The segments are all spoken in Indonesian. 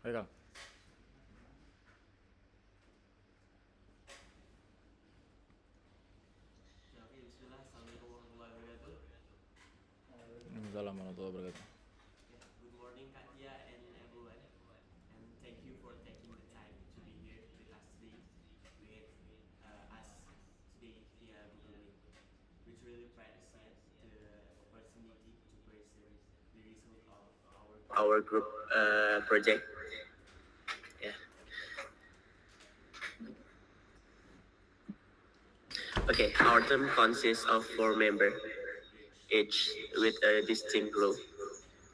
Ayo Kang. Ya, oke, bismillah. Assalamualaikum warahmatullahi wabarakatuh. Assalamualaikum warahmatullahi wabarakatuh. Okay, good morning, Kak Tia and everyone. And thank you for taking the time to be here with us today, with us today via Google Meet, which really appreciate the opportunity to present the result of our group project. Yeah. Okay, our team consists of four members, each with a distinct role.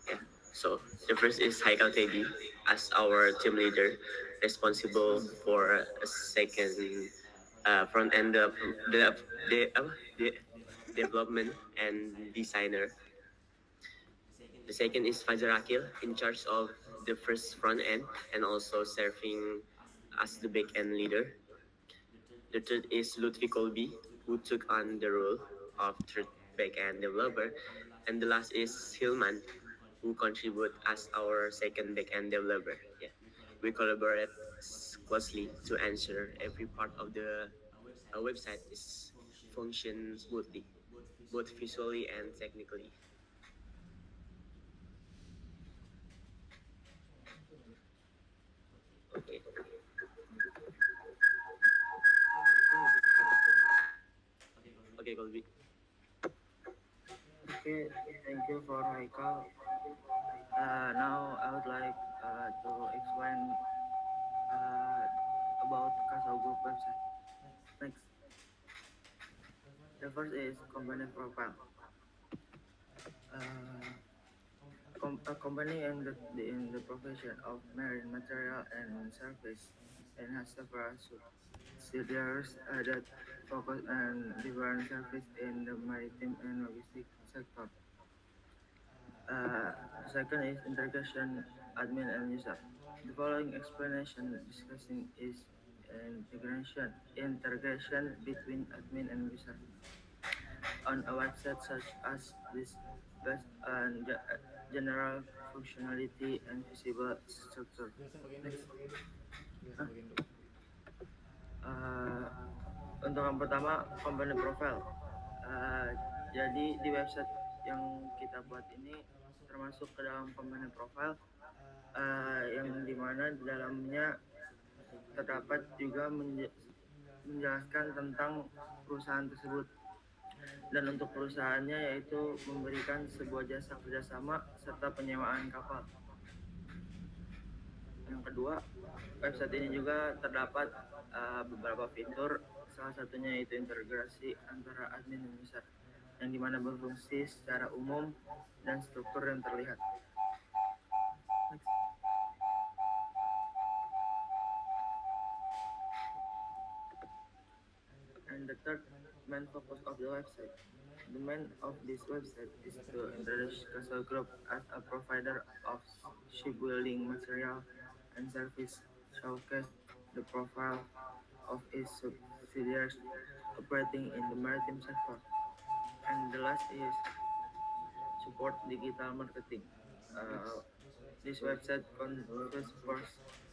Yeah. So the first is Haikal Teddy as our team leader, responsible for a second front end the development and designer. The second is Fajar Akil, in charge of the first front end and also serving as the back end leader. The third is Lutfi Colby, who took on the role of third back end developer. And the last is Hilman, who contribute as our second backend developer. Yeah, we collaborate closely to ensure every part of the website is function smoothly, both visually and technically. Okay. Okay, Colby. Okay, thank you for Haikal. Now I would like to explain uh, about Kasau Group website. Next, the first is company profile. Uh, a company in the profession of marine material and service and has several subsidiaries that focus on different services in the maritime and logistics sector. The second is integration, admin, and user. The following explanation discussing is integration between admin and user on a website such as this based on general functionality and visible structure. Next. Hah? Uh, untuk yang pertama, company profile. Jadi di website yang kita buat ini termasuk ke dalam company profile yang dimana di dalamnya terdapat juga menjelaskan tentang perusahaan tersebut dan untuk perusahaannya yaitu memberikan sebuah jasa kerjasama serta penyewaan kapal. Yang kedua, website ini juga terdapat beberapa fitur, salah satunya yaitu integrasi antara admin dan user yang dimana berfungsi secara umum dan struktur yang terlihat. Next. And the third main focus of the website. The main of this website is to introduce Castle Group as a provider of shipbuilding material and service, showcase the profile of its subsidiaries operating in the maritime sector. And the last is support digital marketing. Uh, this website conveys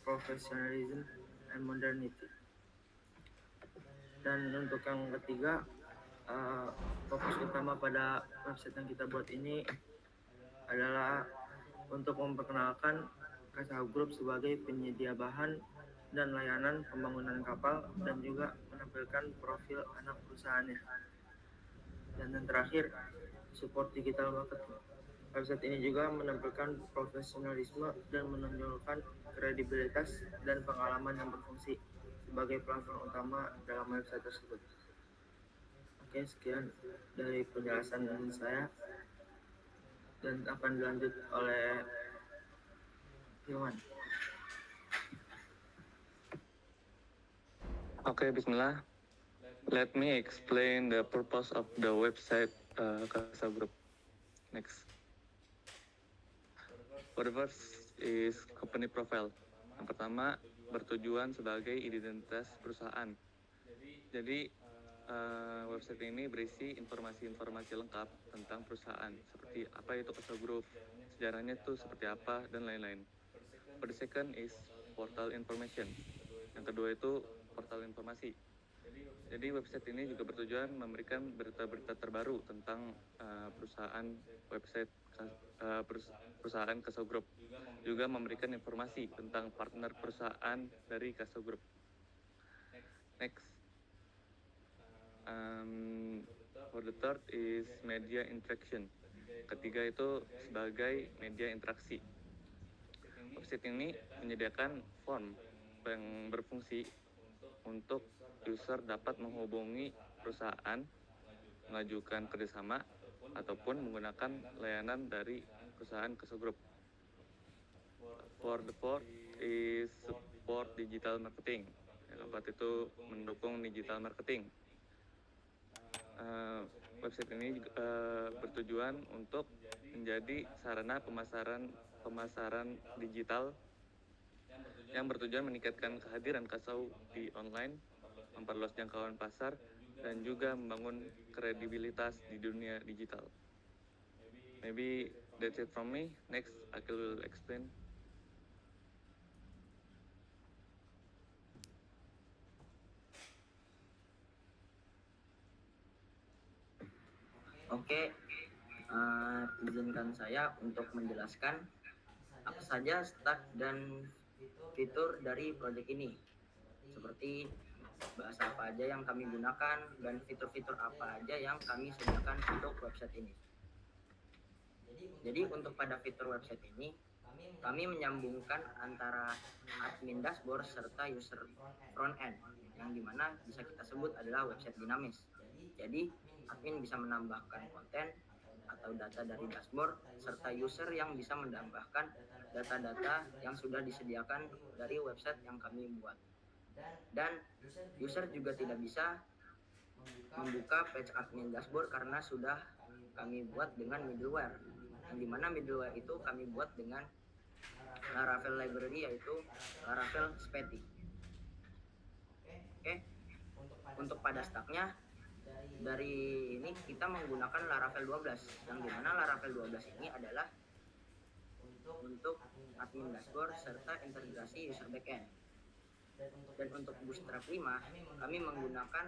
professionalism and modernity. Dan untuk yang ketiga, fokus utama pada website yang kita buat ini adalah untuk memperkenalkan Kasau Group sebagai penyedia bahan dan layanan pembangunan kapal dan juga menampilkan profil anak perusahaannya. Dan yang terakhir, support digital marketing. Website ini juga menampilkan profesionalisme dan menunjukkan kredibilitas dan pengalaman yang berfungsi sebagai platform utama dalam website tersebut. Oke, sekian dari penjelasan saya dan akan dilanjut oleh Hilman. Okay, Bismillah. Let me explain the purpose of the website Casa Group. Next. For the first is company profile. Yang pertama, bertujuan sebagai identitas perusahaan. Jadi, website ini berisi informasi-informasi lengkap tentang perusahaan, seperti apa itu Casa Group, sejarahnya itu seperti apa, dan lain-lain. For the second is portal information. Yang kedua itu portal informasi. Jadi website ini juga bertujuan memberikan berita-berita terbaru tentang perusahaan Kaso Group. Juga memberikan informasi tentang partner perusahaan dari Kaso Group. Next, for the third is media interaction. Ketiga itu sebagai media interaksi. Website ini menyediakan form yang berfungsi untuk user dapat menghubungi perusahaan, mengajukan kerjasama, ataupun menggunakan layanan dari perusahaan Kaso Group. For the fourth is support digital marketing. Yang keempat itu mendukung digital marketing. Website ini bertujuan untuk menjadi sarana pemasaran digital yang bertujuan meningkatkan kehadiran Kasau di online, memperluas jangkauan pasar, dan juga membangun kredibilitas di dunia digital. Maybe that's it from me. Next, Akil will explain. Oke, izinkan saya untuk menjelaskan apa saja stack dan fitur dari proyek ini, seperti bahasa apa aja yang kami gunakan dan fitur-fitur apa aja yang kami sediakan untuk website ini. Jadi untuk pada fitur website ini, kami menyambungkan antara admin dashboard serta user front end, yang dimana bisa kita sebut adalah website dinamis. Jadi admin bisa menambahkan konten atau data dari dashboard, serta user yang bisa menambahkan data-data yang sudah disediakan dari website yang kami buat. Dan user juga tidak bisa membuka page admin dashboard karena sudah kami buat dengan middleware, yang dimana middleware itu kami buat dengan Laravel library, yaitu Laravel Speti. Oke, untuk pada stacknya, dari ini kita menggunakan Laravel 12, yang dimana Laravel 12 ini adalah untuk admin dashboard serta integrasi user backend. Dan untuk Bootstrap 5, kami menggunakan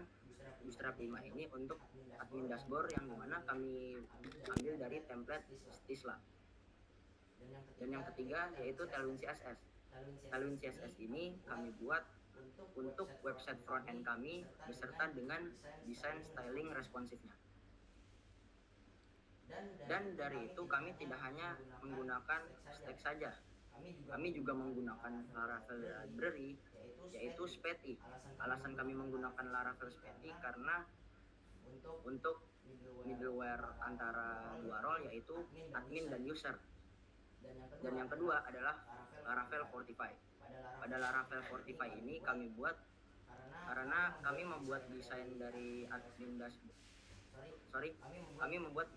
Bootstrap 5 ini untuk admin dashboard, yang dimana kami ambil dari template Stisla. Dan yang ketiga yaitu Tailwind CSS. Tailwind CSS ini kami buat untuk website frontend kami beserta dengan desain styling responsifnya. Dan dari itu kami tidak hanya menggunakan stack saja, kami juga menggunakan Laravel library, yaitu Speti. Alasan kami menggunakan Laravel Speti karena untuk middleware antara dua role, yaitu admin dan user. Dan yang kedua adalah Laravel Fortify. Pada Laravel Fortify ini kami buat karena kami membuat desain dari admin dashboard. Kami membuat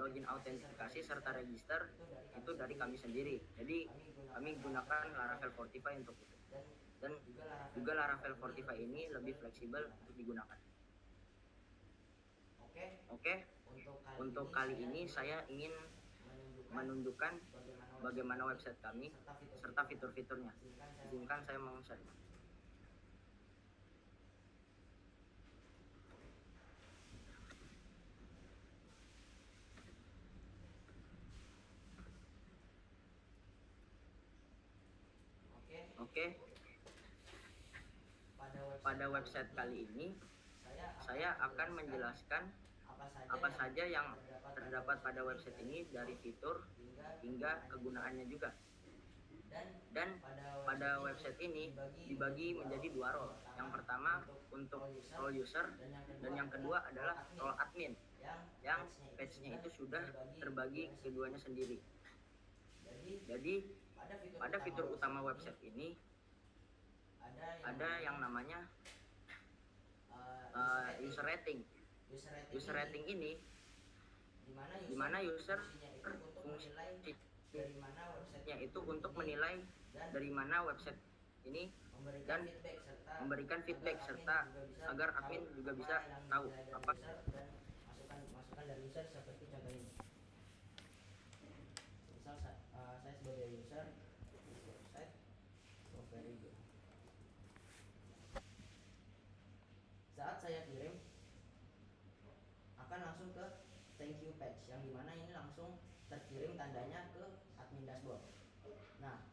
login autentifikasi serta register itu dari kami sendiri. Jadi kami gunakan Laravel Fortify untuk itu. Dan juga Laravel Fortify ini lebih fleksibel untuk digunakan. Oke, untuk kali ini saya ingin menunjukkan bagaimana website kami serta fitur-fiturnya. Izinkan saya share. Oke. Pada website kali ini saya akan menjelaskan apa saja yang terdapat pada website ini, dari fitur hingga kegunaannya juga. Dan pada website ini dibagi menjadi dua role. Yang pertama untuk role user, dan yang kedua adalah role admin, yang page-nya itu sudah terbagi keduanya sendiri. Jadi pada fitur utama website ini ada yang namanya user rating. User rating ini dimana user fungsinya itu untuk menilai dari mana website ini dan memberikan feedback serta agar admin juga bisa tahu apa masukan dari user, seperti contoh ini. Misal saya sebagai user langsung ke thank you page yang dimana ini langsung terkirim tandanya ke admin dashboard. Nah,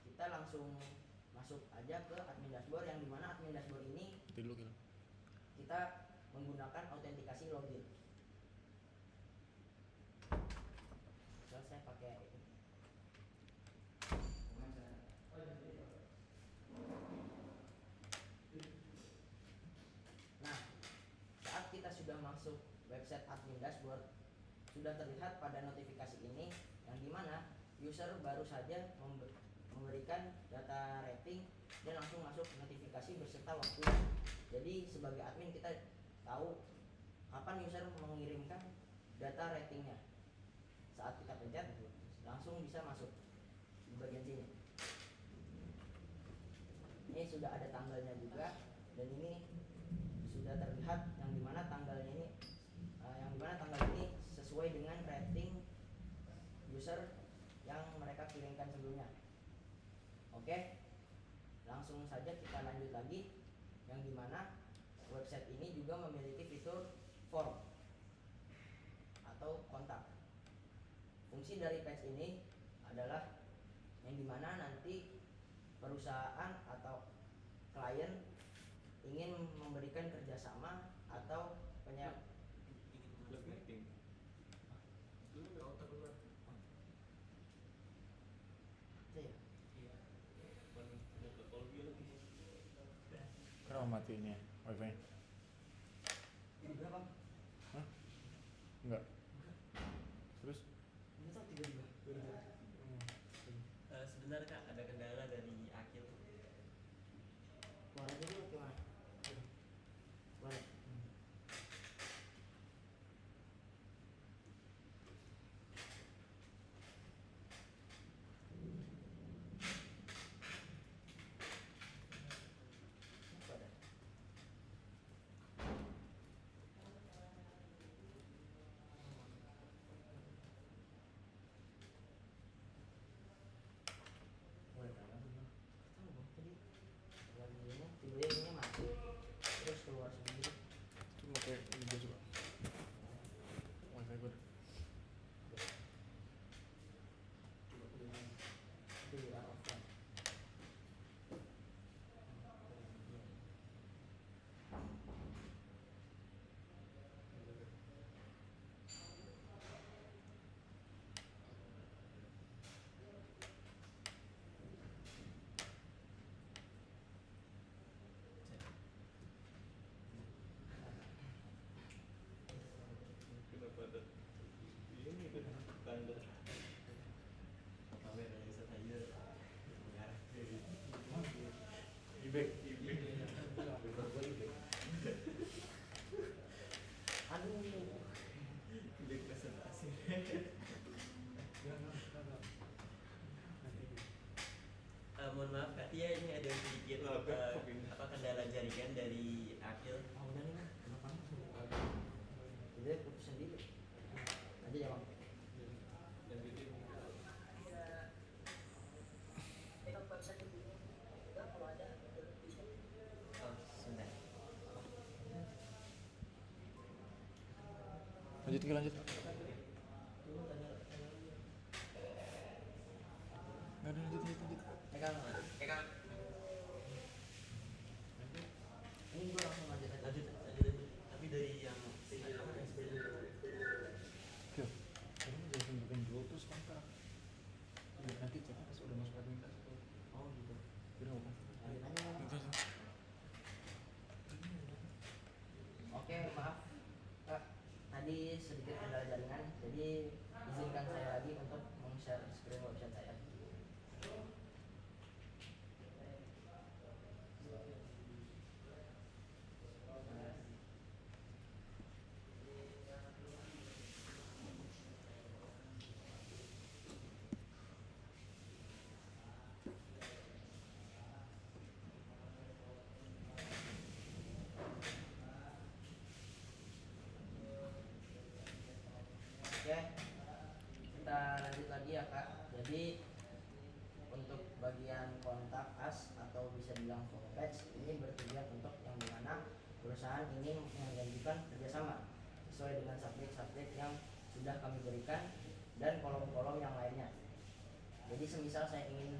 kita langsung masuk aja ke admin dashboard yang dimana admin dashboard ini kita menggunakan autentikasi login. So, saya pakai ini. Nah, saat kita sudah masuk website admin dashboard, sudah terlihat pada notifikasi ini yang dimana user baru saja memberikan data rating dan langsung masuk notifikasi beserta waktunya. Jadi sebagai admin kita tahu kapan user mengirimkan data ratingnya. Saat kita pencet langsung bisa masuk di bagian sini. Ini sudah ada tanggalnya juga dan ini sudah terlihat yang dimana tanggalnya ini tanggal ini sesuai dengan rating user yang mereka kirimkan sebelumnya. Oke, langsung saja kita lanjut lagi yang dimana website ini juga memiliki fitur form atau kontak. Fungsi dari page ini adalah yang dimana nanti perusahaan atau klien ingin memberikan kerjasama atau Kenapa matinya wifi? Ini berapa? Hah? Enggak. Terus? Ini tuh 32. Sebentar Kak, ada kendala dari Akil. Keluar aja dulu gimana? Boleh. Tiba-tiba ini mati terus keluar sendiri. Itu pakai ini aja coba. Wifi gue. Itu di on offline. Ibek. Aduh. Mohon maaf Kak Tia, ini ada sedikit kendala jaringan dari Akil. Oh, udah nih kan, kenapa jadi putus sendiri aja ya bang. Oh, sebentar. Lanjut. Nggak ada lanjut. Pegang. Kak. Ini gue langsung lanjut aja. Lanjut. Tapi dari yang Yo, kamu jangan bukan dulu terus kontak. Ya, nanti ceknya pas udah masuk admin dashboard. Oh gitu. Udah apa? Lanjut aja. Oke, maaf Kak, tadi sedikit kendala jaringan, jadi izinkan saya lagi untuk meng-share screen website saya. Oke, kita lanjut lagi ya Kak. Jadi untuk bagian kontak us atau bisa bilang form page ini bertujuan untuk yang dimana perusahaan ini menjanjikan kerjasama sama sesuai dengan subjek-subjek yang sudah kami berikan dan kolom-kolom yang lainnya. Jadi semisal saya ingin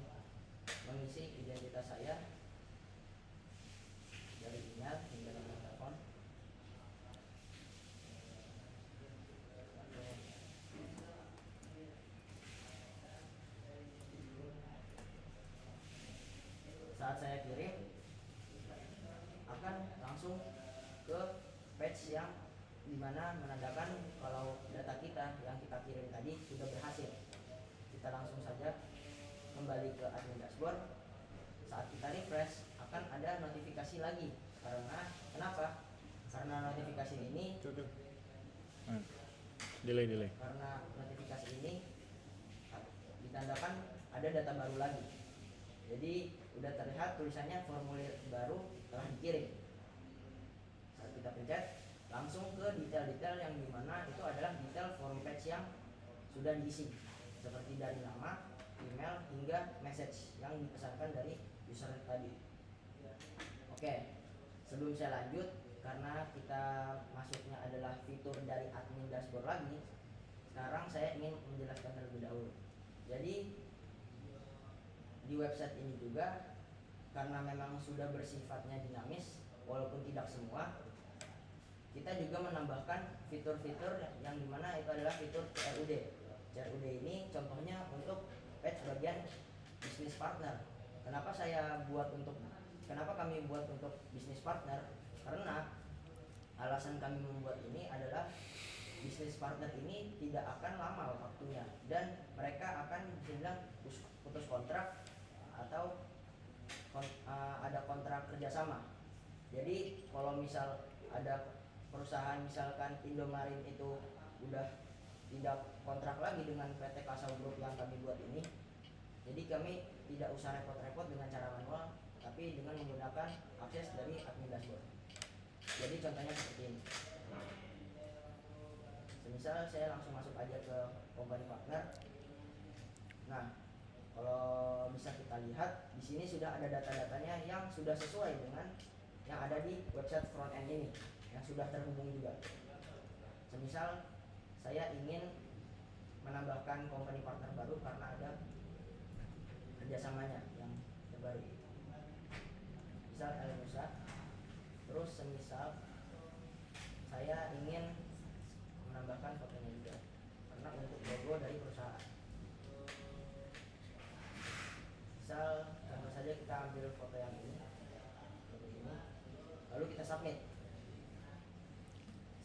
mengisi identitas saya dari email hingga nomor telepon, saat saya kirim akan langsung ke page yang dimana menandakan kalau data kita yang kita kirim tadi sudah berhasil. Kita langsung saja kembali ke admin dashboard. Saat kita refresh akan ada notifikasi lagi. Karena kenapa? Karena notifikasi ini delay. karena notifikasi ini ditandakan ada data baru lagi. Jadi udah terlihat tulisannya formulir baru telah dikirim. Saat kita pencet langsung ke detail-detail yang dimana itu adalah detail form page yang sudah diisi, seperti dari nama, email hingga message yang dipesankan dari user tadi. Oke, sebelum saya lanjut, karena kita masuknya adalah fitur dari admin dashboard lagi, sekarang saya ingin menjelaskan terlebih dahulu. Jadi di website ini juga karena memang sudah bersifatnya dinamis, walaupun tidak semua, kita juga menambahkan fitur-fitur yang dimana itu adalah fitur CRUD. CRUD ini contohnya untuk page bagian bisnis partner. Kenapa kami buat untuk bisnis partner? Karena alasan kami membuat ini adalah bisnis partner ini tidak akan lama waktunya dan mereka akan bilang putus kontrak atau ada kontrak kerjasama. Jadi kalau misal ada perusahaan misalkan Indomarin itu udah tidak kontrak lagi dengan PT Kasau Group yang kami buat ini, jadi kami tidak usah repot-repot dengan cara manual, tapi dengan menggunakan akses dari admin dashboard. Jadi contohnya seperti ini. Semisal saya langsung masuk aja ke company partner. Nah, kalau bisa kita lihat di sini sudah ada data-datanya yang sudah sesuai dengan yang ada di website front end ini, yang sudah terhubung juga. Semisal saya ingin menambahkan company partner baru karena ada kerjasamanya yang terbaru. Misal Elmusa. Terus semisal saya ingin menambahkan fotonya juga karena untuk logo dari perusahaan. Misal contoh saja kita ambil foto yang ini, lalu kita submit.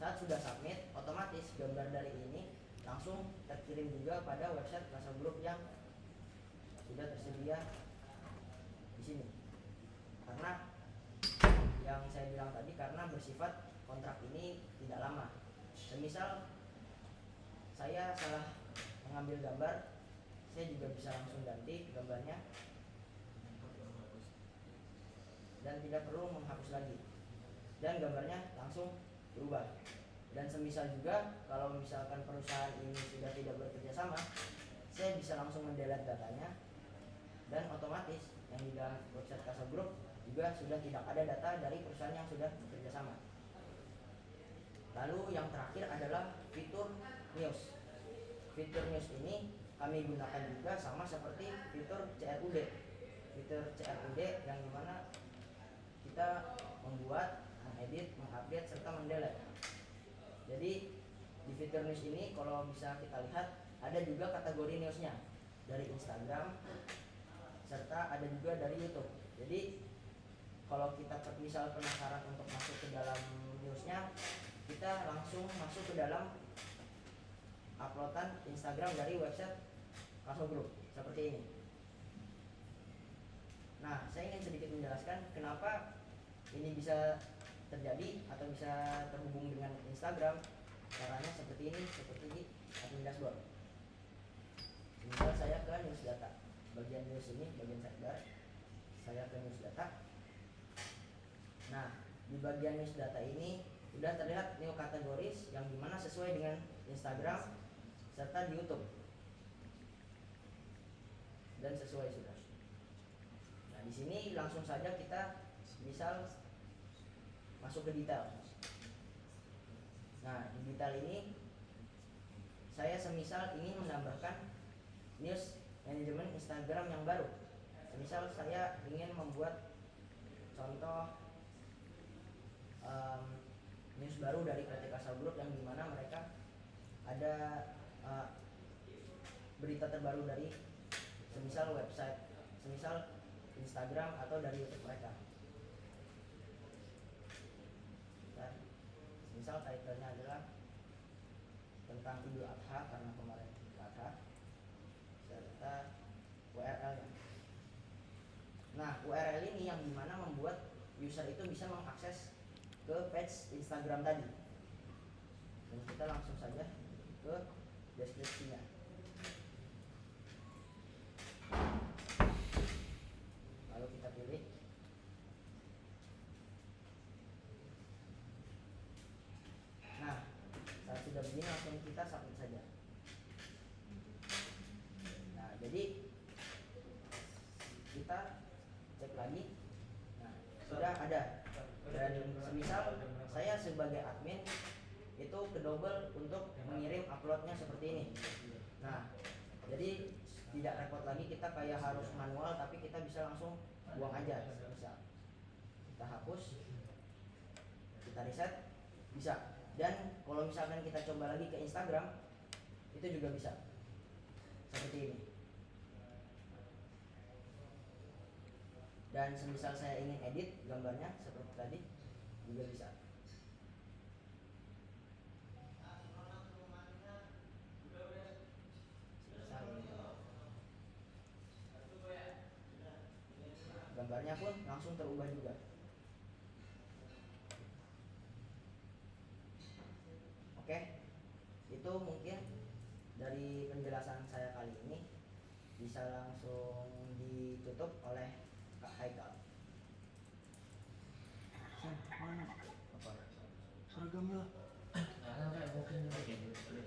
Saat sudah submit, otomatis gambar dari ini langsung terkirim juga pada website Kasau Group yang sudah tersedia di sini. Karena yang saya bilang tadi, karena bersifat kontrak ini tidak lama. Semisal saya salah mengambil gambar, saya juga bisa langsung ganti gambarnya dan tidak perlu menghapus lagi, dan gambarnya langsung berubah. Dan semisal juga kalau misalkan perusahaan ini sudah tidak bekerja sama, saya bisa langsung mendelete datanya dan otomatis yang di dalam website Kasau Group juga sudah tidak ada data dari perusahaan yang sudah bekerja sama. Lalu yang terakhir adalah fitur news. Fitur news ini kami gunakan juga sama seperti fitur CRUD. Fitur CRUD yang dimana kita membuat, mengedit, mengupdate, serta mendelete. Jadi di fitur news ini kalau bisa kita lihat ada juga kategori newsnya dari Instagram serta ada juga dari YouTube. Jadi kalau kita misal penasaran untuk masuk ke dalam newsnya, kita langsung masuk ke dalam uploadan Instagram dari website Kasau Group seperti ini. Nah, saya ingin sedikit menjelaskan kenapa ini bisa terjadi atau bisa terhubung dengan Instagram. Caranya seperti ini, seperti di admin dashboard. Misal saya ke news data, bagian news ini, bagian sidebar, saya ke news data. Nah, di bagian news data ini sudah terlihat new categories yang dimana sesuai dengan Instagram serta di YouTube dan sesuai sudah. Nah, di sini langsung saja kita misal masuk ke detail. Nah, di detail ini saya semisal ingin menambahkan news manajemen Instagram yang baru. Semisal saya ingin membuat contoh news baru dari PT Kasau Group yang dimana mereka ada berita terbaru dari semisal website, semisal Instagram atau dari YouTube mereka. Dan misal title-nya adalah tentang Idul Adha karena kemarin Idul Adha, serta URL-nya. Nah, URL ini yang dimana membuat user itu bisa mengakses ke page Instagram tadi. Dan kita langsung saja ke deskripsinya. Lalu kita pilih. Nah, saat sudah begini langsung kita submit saja. Nah, jadi kita cek lagi. Nah, sudah ada. Dan semisal saya sebagai admin itu kedouble untuk mengirim uploadnya seperti ini. Nah, jadi tidak repot lagi kita kayak harus manual, tapi kita bisa langsung buang aja. Bisa kita hapus, kita reset, bisa. Dan kalau misalkan kita coba lagi ke Instagram, itu juga bisa seperti ini. Dan semisal saya ingin edit gambarnya seperti tadi, juga bisa. Gambarnya pun langsung terubah juga. Oke, itu mungkin dari penjelasan saya kali ini. Bisa langsung ditutup oleh Kak Haikal. Mana? Apa? Seragamnya. Okay,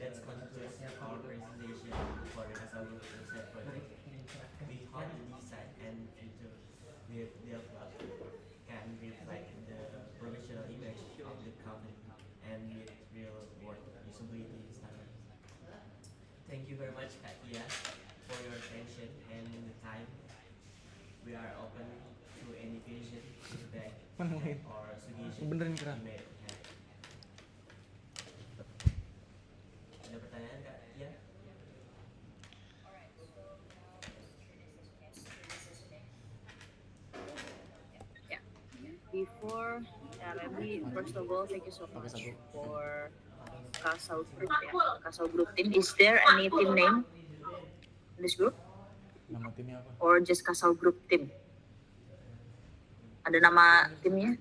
that's concludes our presentation for the Kasau Group website project. We hope the design and future development can reflect the professional image of the company and meet real world usability standards. Thank you very much, Kak Tia, for your attention and the time. We are open to any vision, feedback, or suggestion Benerin keran. you may have. Ada pertanyaan, Kak Tia? Before, maybe first of all, thank you so much for Kasau Group. Kasau Group team. Is there any team name in this group, Nama timnya apa? or just Kasau Group team? Ada nama timnya?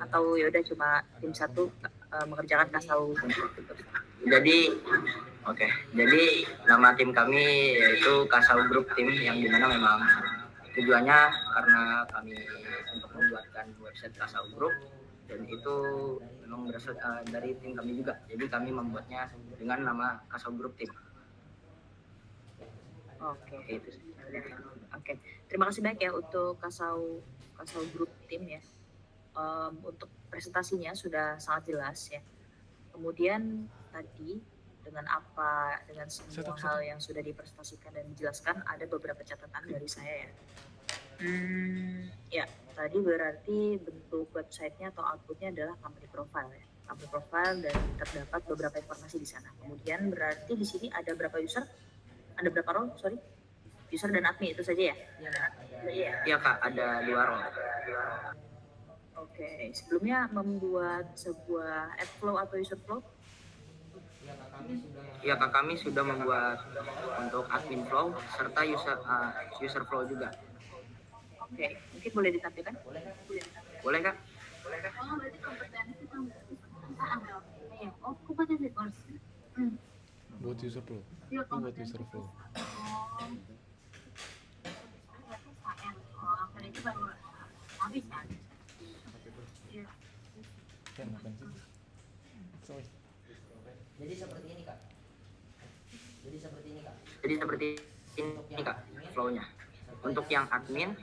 Atau yaudah cuma tim satu mengerjakan Kasau? Jadi, jadi nama tim kami yaitu Kasau Group Team, yang dimana memang tujuannya karena kami untuk membuatkan website Kasau Group, dan itu memang berasal dari tim kami juga. Jadi kami membuatnya dengan nama Kasau Group Team. Oke, itu. Oke, terima kasih banyak ya untuk Kasau Group Team ya. Untuk presentasinya sudah sangat jelas ya. Kemudian tadi dengan semua hal yang sudah dipresentasikan dan dijelaskan, ada beberapa catatan dari saya ya. Ya, tadi berarti bentuk websitenya atau outputnya adalah company profile ya. Company profile, dan terdapat beberapa informasi di sana. Kemudian berarti di sini ada berapa user? Ada berapa role? Sorry, user dan admin itu saja ya? Iya Kak, ada 2 role. Oke, sebelumnya membuat sebuah app flow atau user flow? Iya Kak, kami sudah membuat untuk admin flow serta user flow juga. Oke, mungkin boleh ditampilkan? Boleh Kak? Oh, berarti kompetensi ada. Oh, kompetensi course. Buat user flow. Iya, Itu buat user flow. Itu baru habis kan? Kan ngapain sih? Sorry. Jadi seperti ini Kak. Jadi seperti ini Kak, flow-nya. untuk yang admin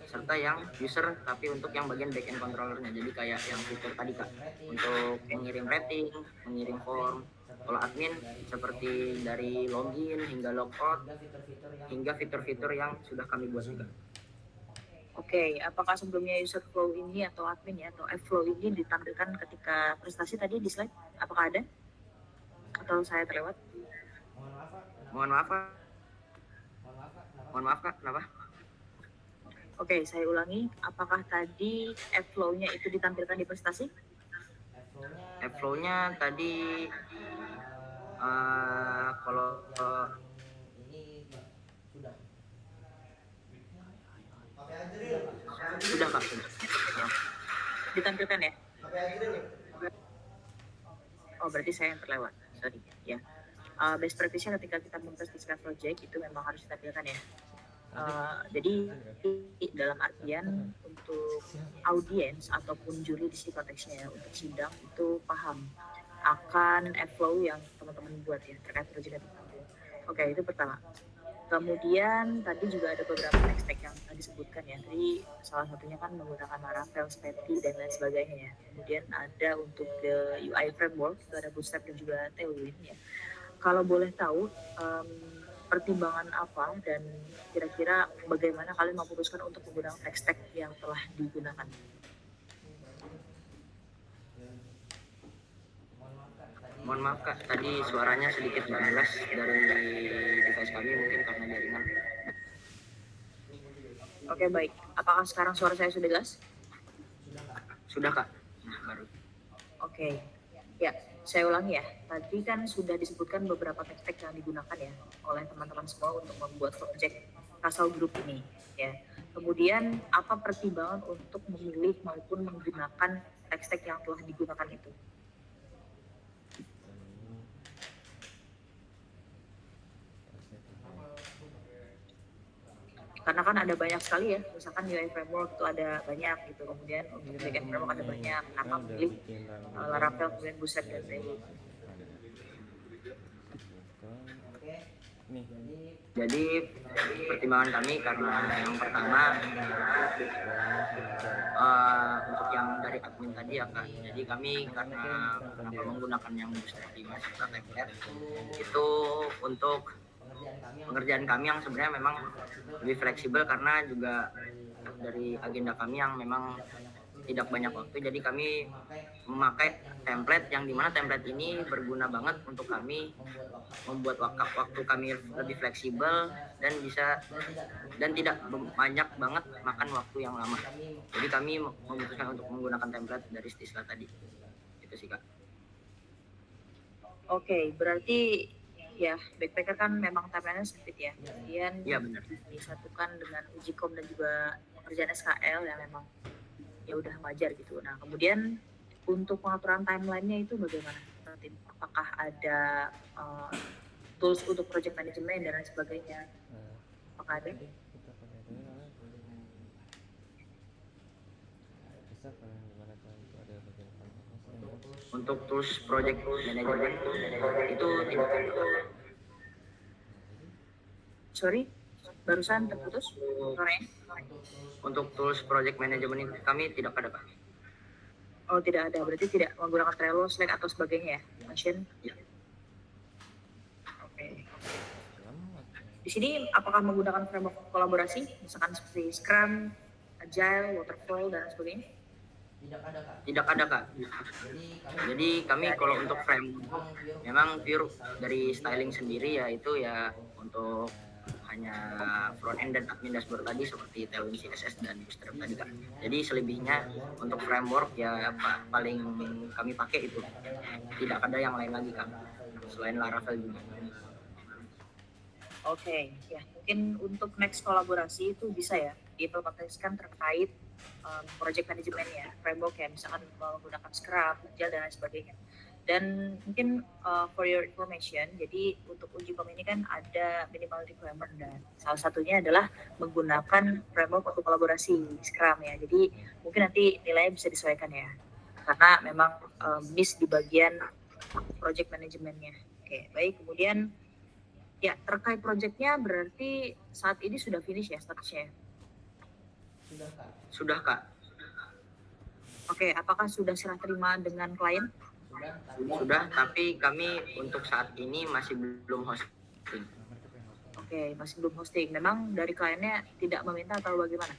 serta yang user, tapi untuk yang bagian backend controllernya. Jadi kayak yang fitur tadi Kak, untuk mengirim rating, mengirim form. Kalau admin seperti dari login hingga logout hingga fitur-fitur yang sudah kami buat juga. Oke, apakah sebelumnya user flow ini atau admin ya atau flow ini ditampilkan ketika presentasi tadi di slide? Apakah ada? Atau saya terlewat? Mohon maaf Kak. Mohon maaf Kak, kenapa? Oke, saya ulangi. Apakah tadi flow-nya itu ditampilkan di presentasi? Flow-nya tadi kalau ini sudah sudah Kak, sudah. Ditampilkan ya? Oh, berarti saya yang terlewat. Sorry ya. Best practice-nya ketika kita mempresentasikan project itu memang harus ditampilkan ya. Jadi dalam artian untuk audiens ataupun juri di sini konteksnya ya, untuk sidang itu paham akan flow yang teman-teman buat ya terkait project itu. Oke, itu pertama. Kemudian tadi juga ada beberapa aspek yang tadi disebutkan ya. Tadi salah satunya kan menggunakan Laravel, Spetty dan lain sebagainya ya. Kemudian ada untuk the UI framework itu ada Bootstrap dan juga Tailwind ya. Kalau boleh tahu pertimbangan apa dan kira-kira bagaimana kalian memutuskan untuk menggunakan tech stack yang telah digunakan? Mohon maaf Kak, tadi suaranya sedikit nggak jelas dari device kami, mungkin karena jaringan. Oke, baik. Apakah sekarang suara saya sudah jelas? Sudah Kak. Nah, baru. Oke. Ya, saya ulangi ya. Tadi kan sudah disebutkan beberapa tech stack yang digunakan ya oleh teman-teman semua untuk membuat project Kasau Group ini ya. Kemudian apa pertimbangan untuk memilih maupun menggunakan tech stack yang telah digunakan itu? Karena kan ada banyak sekali ya, misalkan UI framework itu ada banyak gitu, kemudian untuk backend framework ada banyak, kenapa pilih Laravel, kemudian Bootstrap dan Tailwind? Jadi pertimbangan kami karena yang pertama untuk yang dari admin tadi ya Kak. Jadi kami karena menggunakan yang Bootstrap 5 serta template itu untuk pengerjaan kami yang sebenarnya memang lebih fleksibel karena juga dari agenda kami yang memang tidak banyak waktu, jadi kami memakai template yang dimana template ini berguna banget untuk kami membuat waktu kami lebih fleksibel dan bisa dan tidak banyak banget makan waktu yang lama. Jadi kami memutuskan untuk menggunakan template dari Stisla tadi. Itu sih Kak. Oke, berarti ya backpacker kan memang timeline-nya sempit ya, kemudian Iya benar. disatukan dengan uji kom dan juga pekerjaan SKL yang memang ya udah wajar gitu. Nah kemudian untuk pengaturan timeline-nya itu bagaimana? Apakah ada tools untuk project management dan lain sebagainya? Apakah ada? Untuk tools project management itu tidak ada. Sorry, barusan terputus suaranya. Untuk tools project management itu kami tidak ada Pak. Oh tidak ada, berarti tidak menggunakan Trello, Slack atau sebagainya ya, Machine? Ya. Oke. Di sini apakah menggunakan framework kolaborasi, misalkan seperti Scrum, Agile, Waterfall dan sebagainya? Tidak ada Kak. Jadi kami kalau untuk frame memang pure dari styling sendiri ya itu ya untuk hanya front end dan admin dashboard tadi seperti Tailwind, CSS dan Bootstrap tadi Kak. Jadi selebihnya untuk framework ya paling kami pakai itu. Tidak ada yang lain lagi Kak. Selain Laravel juga. Oke, ya mungkin untuk next kolaborasi itu bisa ya diimplementasikan terkait project management ya, framework ya, misalkan menggunakan Scrum, Agile dan lain sebagainya. Dan mungkin for your information, jadi untuk uji kom ini kan ada minimal requirement dan salah satunya adalah menggunakan framework untuk kolaborasi Scrum ya. Jadi mungkin nanti nilainya bisa disesuaikan ya, karena memang miss di bagian project manajemennya. Oke, baik. Kemudian Ya, terkait projectnya berarti saat ini sudah finish ya statusnya? Sudah Kak. Sudah Kak. Oke, apakah sudah serah terima dengan klien? Sudah, tapi kami untuk saat ini masih belum hosting. Oke, masih belum hosting. Memang dari kliennya tidak meminta atau bagaimana?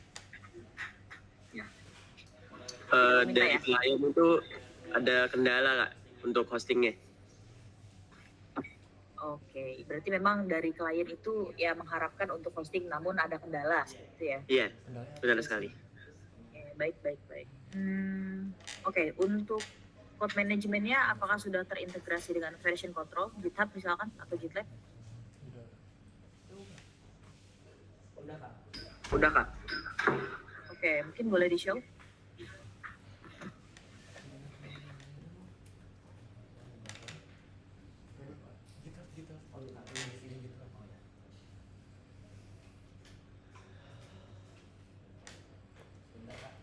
Minta Dari ya? klien itu ada kendala Kak untuk hostingnya. Oke, berarti memang dari klien itu ya mengharapkan untuk hosting namun ada kendala gitu ya? Iya, benar sekali. Oke, baik. Oke, untuk code manajemennya apakah sudah terintegrasi dengan version control, GitHub misalkan atau GitLab? Udah Kak. Udah Kak. Oke, mungkin boleh di-show. Oh, Kak. Ini gitu apa ya? Sebentar, Kak.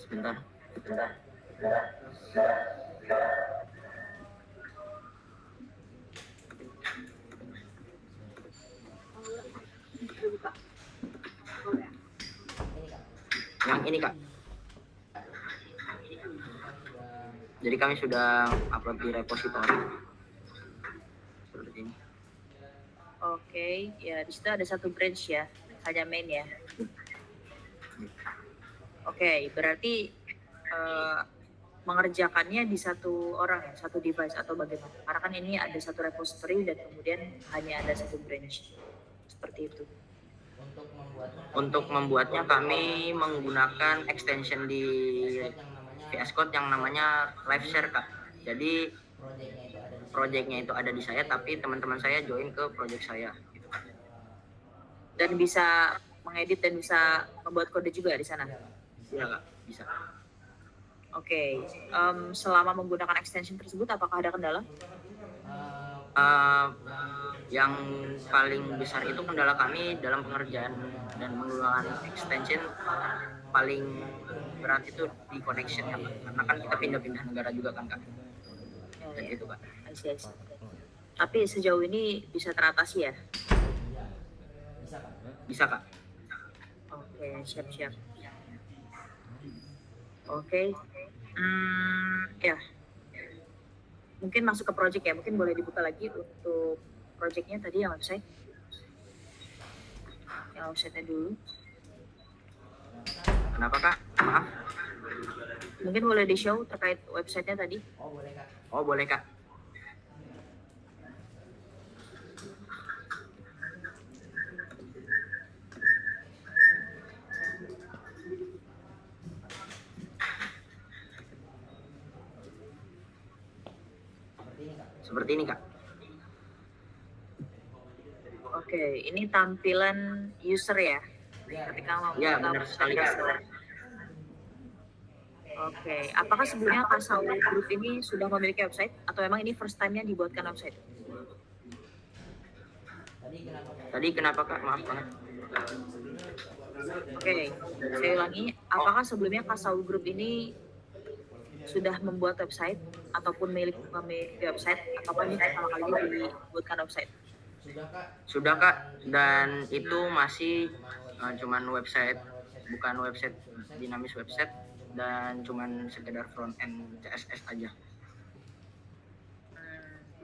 Sebentar. Ini Kak. Yang ini Kak. Jadi kami sudah upload di repository. Seperti ini. Oke, ya di situ ada satu branch ya, hanya main ya. Oke, berarti mengerjakannya di satu orang ya, satu device atau bagaimana? Karena kan ini ada satu repository dan kemudian hanya ada satu branch. Seperti itu. Untuk membuatnya kami menggunakan extension di VS Code yang namanya Live Share Kak. Jadi projectnya itu ada di saya, tapi teman-teman saya join ke project saya. Gitu. Dan bisa mengedit dan bisa membuat kode juga di sana. Iya Kak, bisa. Oke, selama menggunakan extension tersebut apakah ada kendala? Yang paling besar itu kendala kami dalam pengerjaan dan menggunakan extension paling berat itu di connection ya Kak. Karena kan kita pindah-pindah negara juga kan Kak. Dan itu Kak. I see. Tapi sejauh ini bisa teratasi ya? Bisa Kak. Oke, siap. Oke, ya. Mungkin masuk ke project ya, mungkin boleh dibuka lagi untuk projectnya tadi yang website. Yang website-nya dulu. Kenapa Kak? Maaf. Mungkin boleh di-show terkait website-nya tadi. Oh boleh Kak. Seperti ini Kak. Oke, ini tampilan user ya. Ketika mau Ya, membuka benar sekali, Kak. user. Oke, apakah sebelumnya Kasau Group ini sudah memiliki website atau memang ini first time-nya dibuatkan website? Tadi kenapa Kak? Maaf banget. Oke, saya ulangi, apakah sebelumnya Kasau Group ini sudah membuat website ataupun memiliki website ataupun ini pertama kali dibuatkan website? Sudah Kak, dan itu masih cuman website, bukan website dinamis website, dan cuman sekedar front end CSS aja.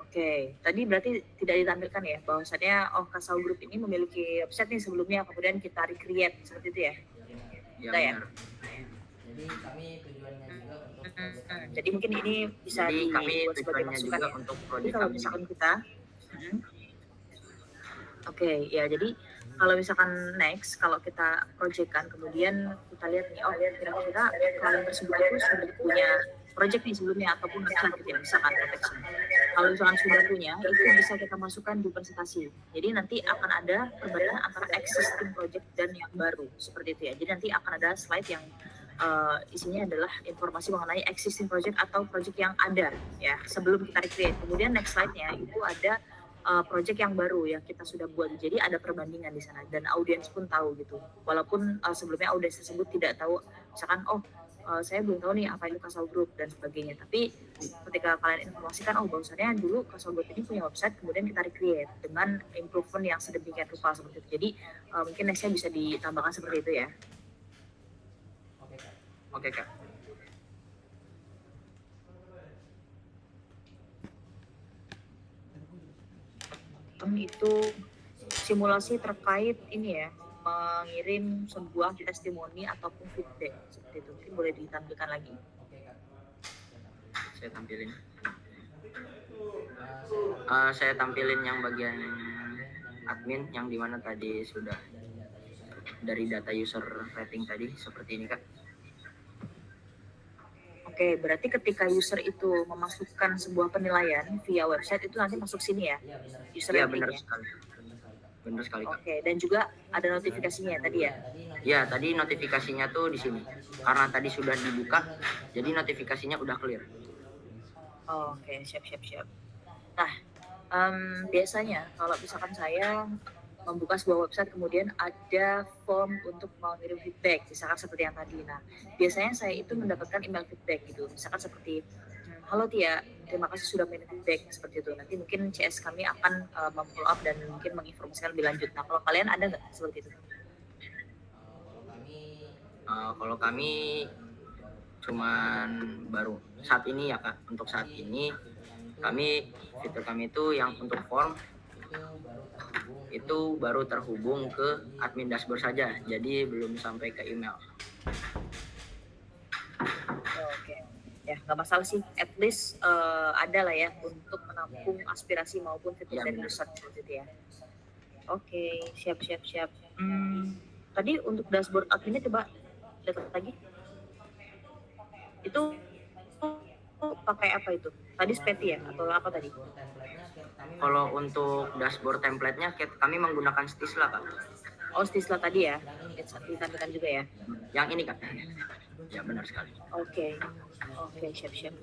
Oke, tadi berarti tidak ditampilkan ya bahwasannya Kasau Group ini memiliki website nih sebelumnya, kemudian kita recreate seperti itu ya? Ya Kita ya? benar. Jadi kami tujuannya juga untuk Jadi mungkin ini bisa Jadi kami dibuat sebagai tujuannya masukan juga ya. untuk Jadi project kalau kami. misalkan kita Oke, ya jadi kalau misalkan next kalau kita projectkan kemudian kita lihat nih kira-kira klien tersebut itu sudah punya project nih sebelumnya ataupun website gitu ya, misalkan konteksnya. Kalau misalkan sudah punya itu bisa kita masukkan di presentasi. Jadi nanti akan ada perbedaan antara existing project dan yang baru seperti itu ya. Jadi nanti akan ada slide yang isinya adalah informasi mengenai existing project atau project yang ada ya sebelum kita recreate. Kemudian next slide-nya itu ada project yang baru yang kita sudah buat. Jadi ada perbandingan di sana dan audiens pun tahu gitu. Walaupun sebelumnya audiens tersebut tidak tahu misalkan saya belum tahu nih apa itu Kasau Group dan sebagainya. Tapi ketika kalian informasikan, oh bahwasannya dulu Kasau Group ini punya website, kemudian kita recreate dengan improvement yang sedemikian rupa seperti itu. Jadi mungkin nextnya bisa ditambahkan seperti itu ya. Oke Kak. Oke Kak. Itu simulasi terkait ini ya, mengirim sebuah testimoni ataupun feedback seperti itu. Mungkin boleh ditampilkan lagi. Oke Kak. Saya tampilin. Saya Saya tampilin yang bagian admin yang dimana tadi sudah dari data user rating tadi seperti ini Kak. Oke, berarti ketika user itu memasukkan sebuah penilaian via website itu nanti masuk sini ya, Iya benar. user Iya rating benar ya. sekali. Benar sekali Kak. Benar sekali Kak. Oke, dan juga ada notifikasinya tadi ya. Ya tadi notifikasinya tuh di sini. Karena tadi sudah dibuka, jadi notifikasinya udah clear. Oh, oke, siap. Nah, biasanya kalau misalkan saya membuka sebuah website kemudian ada form untuk mengirim feedback, misalkan seperti yang tadi. Nah, biasanya saya itu mendapatkan email feedback gitu, misalkan seperti halo Tia, terima kasih sudah mengirim feedback seperti itu. Nanti mungkin CS kami akan memfollow up dan mungkin menginformasikan lebih lanjut. Nah, kalau kalian ada nggak seperti itu? Kalau kami cuman baru saat ini ya Kak. Untuk saat ini fitur kami itu yang untuk form itu baru terhubung ke admin dashboard saja, jadi belum sampai ke email. Oke, ya nggak masalah sih. At least ada lah ya untuk menampung aspirasi maupun feedback Ya, dari benar. user seperti itu ya. Oke, siap. Tadi untuk dashboard adminnya coba lihat lagi. Itu pakai apa itu? Tadi Speti ya atau apa tadi? Kalau untuk dashboard template-nya kami menggunakan Stisla Kak. Oh, Stisla tadi ya. Ditampilkan juga ya. Yang ini Kak. Ya benar sekali. Oke, siap.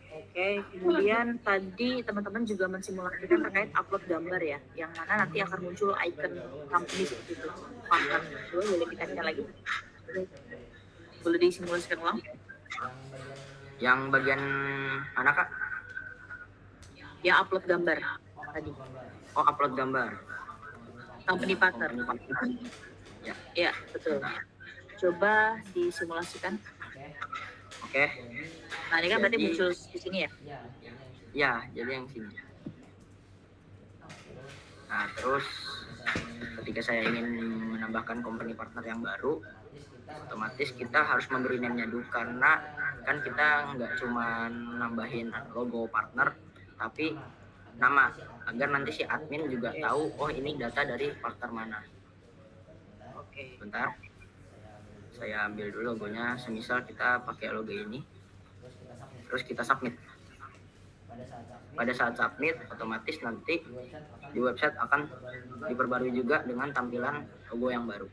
Oke, kemudian tadi teman-teman juga mensimulasikan terkait upload gambar ya, yang mana nanti akan muncul icon company seperti itu. Partner, coba boleh ditekan lagi? Boleh disimulasikan ulang? Yang bagian mana Kak? Ya, upload gambar tadi. Oh, upload gambar. Company partner. Ya. Ya, betul. Coba disimulasikan. Oke. Nah, ini kan berarti Jadi- muncul di sini ya? Ya, jadi yang sini. Nah, terus ketika saya ingin menambahkan company partner yang baru, otomatis kita harus memberi name-nya dulu, karena kan kita nggak cuma nambahin logo partner, tapi nama, agar nanti si admin juga tahu, oh ini data dari partner mana. Oke. Bentar, saya ambil dulu logonya, semisal kita pakai logo ini, terus kita submit. Pada saat submit, otomatis nanti di website akan diperbarui juga dengan tampilan logo yang baru.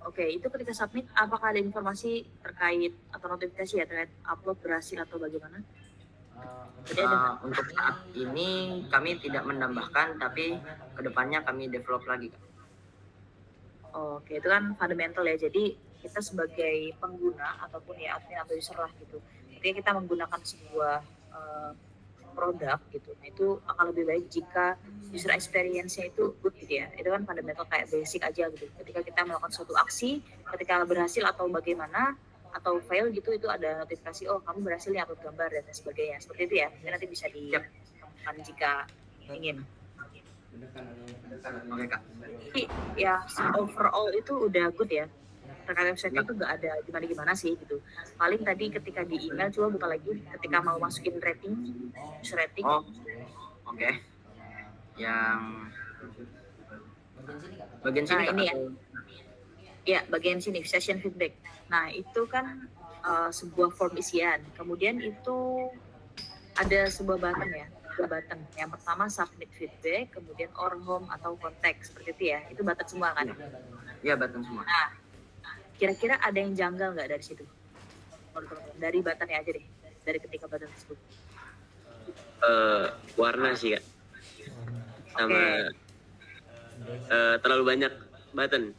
Oke, itu ketika submit, apakah ada informasi terkait atau notifikasi ya terkait upload berhasil atau bagaimana? Jadi ada Untuk saat ini kami tidak menambahkan, tapi kedepannya kami develop lagi Kak. Oke, itu kan fundamental ya. Jadi kita sebagai pengguna ataupun ya admin atau user lah gitu. Ketika kita menggunakan sebuah produk gitu, nah itu akan lebih baik jika user experience-nya itu good gitu ya. Itu kan fundamental kayak basic aja gitu. Ketika kita melakukan suatu aksi, ketika berhasil atau bagaimana atau fail gitu, itu ada notifikasi, oh kamu berhasil nih upload gambar dan sebagainya. Seperti itu ya. Ini nanti bisa dilakukan jika ingin. Oke Kak. Tapi ya overall itu udah good ya. Terkait website itu nggak ada gimana-gimana sih gitu. Paling tadi ketika di email coba buka lagi ketika mau masukin rating, user rating. Oh, oke. Yang bagian sini Nah, Kak, ini ya. atau Ya, bagian sini session feedback. Nah, itu kan sebuah form isian. Kemudian itu ada sebuah button ya, dua button. Yang pertama submit feedback, kemudian or home atau contact seperti itu ya. Itu button semua kan. ya button semua. Nah, kira-kira ada yang janggal nggak dari situ? Menurut teman-teman? Dari buttonnya aja deh, dari ketika button tersebut. Warna sih Kak. Sama terlalu banyak button.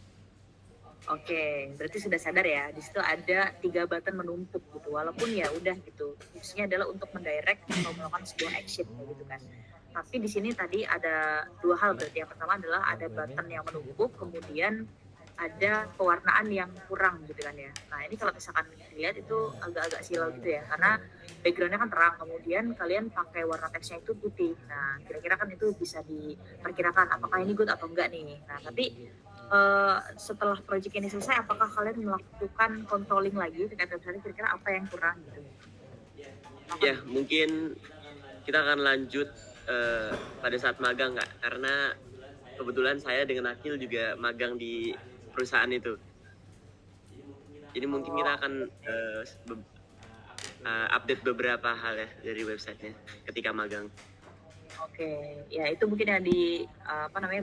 Oke, berarti sudah sadar ya, di situ ada 3 button menumpuk gitu. Walaupun ya udah gitu, fungsinya adalah untuk mendirect atau melakukan sebuah action kayak gitu kan. Tapi di sini tadi ada 2 hal berarti. Yang pertama adalah ada button yang menumpuk, kemudian ada pewarnaan yang kurang gitu kan ya. Nah ini kalau misalkan dilihat itu agak-agak silau gitu ya, karena backgroundnya kan terang, kemudian kalian pakai warna teksnya itu putih. Nah kira-kira kan itu bisa diperkirakan apakah ini good atau enggak nih. Nah tapi setelah project ini selesai, apakah kalian melakukan controlling lagi terkait website kira-kira apa yang kurang gitu? Ya, mungkin kita akan lanjut pada saat magang nggak? Karena kebetulan saya dengan Akil juga magang di perusahaan itu. Jadi mungkin kita akan update beberapa hal ya dari websitenya ketika magang. Oke, ya itu mungkin yang di apa namanya